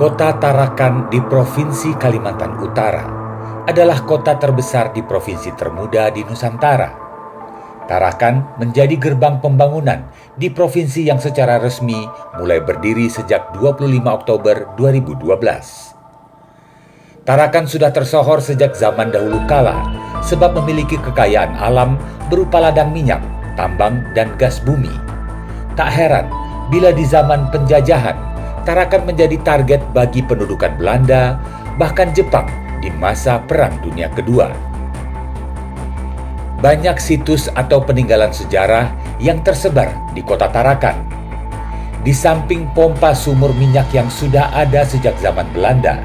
Kota Tarakan di Provinsi Kalimantan Utara adalah kota terbesar di provinsi termuda di Nusantara. Tarakan menjadi gerbang pembangunan di provinsi yang secara resmi mulai berdiri sejak 25 Oktober 2012. Tarakan sudah tersohor sejak zaman dahulu kala sebab memiliki kekayaan alam berupa ladang minyak, tambang, dan gas bumi. Tak heran bila di zaman penjajahan Tarakan menjadi target bagi pendudukan Belanda, bahkan Jepang di masa Perang Dunia Kedua. Banyak situs atau peninggalan sejarah yang tersebar di kota Tarakan. Di samping pompa sumur minyak yang sudah ada sejak zaman Belanda,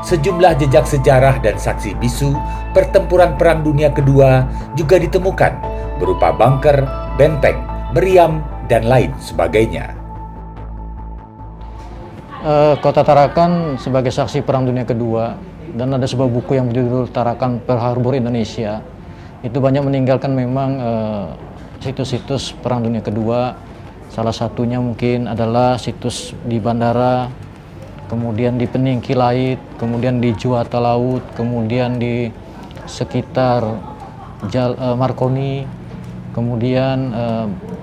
sejumlah jejak sejarah dan saksi bisu pertempuran Perang Dunia Kedua juga ditemukan berupa bunker, benteng, meriam, dan lain sebagainya. Kota Tarakan sebagai saksi Perang Dunia Kedua, dan ada sebuah buku yang berjudul Tarakan Pearl Harbor Indonesia. Itu banyak meninggalkan memang situs-situs Perang Dunia Kedua. Salah satunya mungkin adalah situs di bandara, kemudian di Peningki Laut, kemudian di Juwata Laut, kemudian di sekitar Marconi, kemudian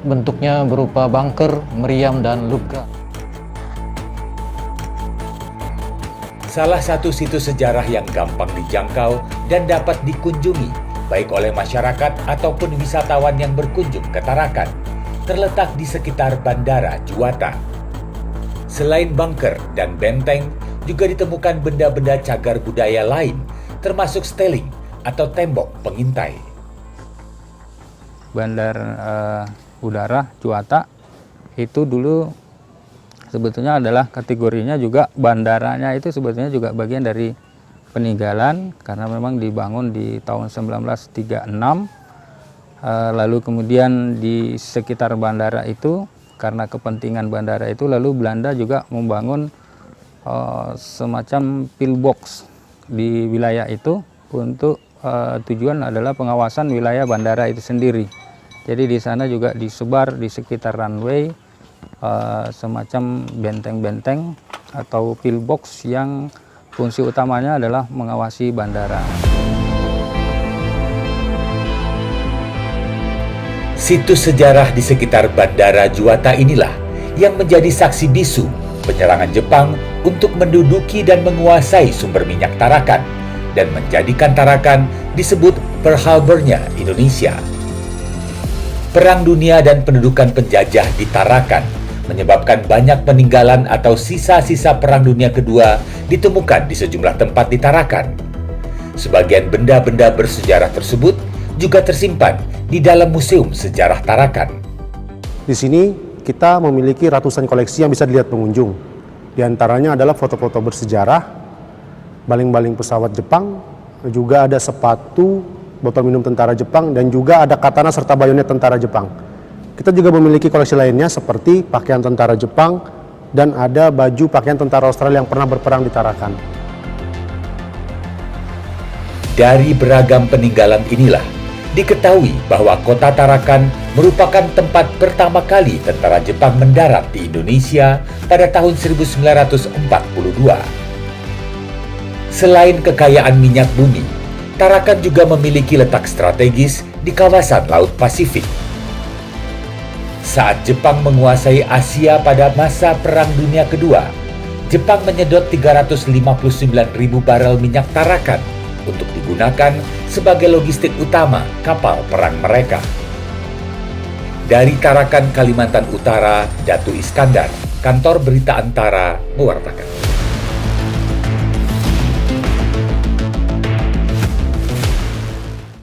bentuknya berupa bunker, meriam, dan luka. Salah satu situs sejarah yang gampang dijangkau dan dapat dikunjungi baik oleh masyarakat ataupun wisatawan yang berkunjung ke Tarakan terletak di sekitar Bandara Juwata. Selain bunker dan benteng, juga ditemukan benda-benda cagar budaya lain termasuk steling atau tembok pengintai. Bandar Udara Juwata itu dulu sebetulnya adalah kategorinya juga bandaranya itu sebetulnya juga bagian dari peninggalan karena memang dibangun di tahun 1936. Lalu kemudian di sekitar bandara itu karena kepentingan bandara itu lalu Belanda juga membangun semacam pillbox di wilayah itu untuk tujuan adalah pengawasan wilayah bandara itu sendiri. Jadi di sana juga disebar di sekitar runway semacam benteng-benteng atau pillbox yang fungsi utamanya adalah mengawasi bandara. Situs sejarah di sekitar Bandara Juwata inilah yang menjadi saksi bisu penyerangan Jepang untuk menduduki dan menguasai sumber minyak Tarakan dan menjadikan Tarakan disebut Pearl Harbor-nya Indonesia. Perang Dunia dan pendudukan penjajah di Tarakan menyebabkan banyak peninggalan atau sisa-sisa Perang Dunia Kedua ditemukan di sejumlah tempat di Tarakan. Sebagian benda-benda bersejarah tersebut juga tersimpan di dalam Museum Sejarah Tarakan. Di sini kita memiliki ratusan koleksi yang bisa dilihat pengunjung. Di antaranya adalah foto-foto bersejarah, baling-baling pesawat Jepang, juga ada sepatu, botol minum tentara Jepang, dan juga ada katana serta bayonet tentara Jepang. Kita juga memiliki koleksi lainnya seperti pakaian tentara Jepang dan ada baju pakaian tentara Australia yang pernah berperang di Tarakan. Dari beragam peninggalan inilah diketahui bahwa kota Tarakan merupakan tempat pertama kali tentara Jepang mendarat di Indonesia pada tahun 1942. Selain kekayaan minyak bumi, Tarakan juga memiliki letak strategis di kawasan Laut Pasifik. Saat Jepang menguasai Asia pada masa Perang Dunia Kedua, Jepang menyedot 359.000 barel minyak Tarakan untuk digunakan sebagai logistik utama kapal perang mereka. Dari Tarakan, Kalimantan Utara, Datu Iskandar, Kantor Berita Antara, mewartakan.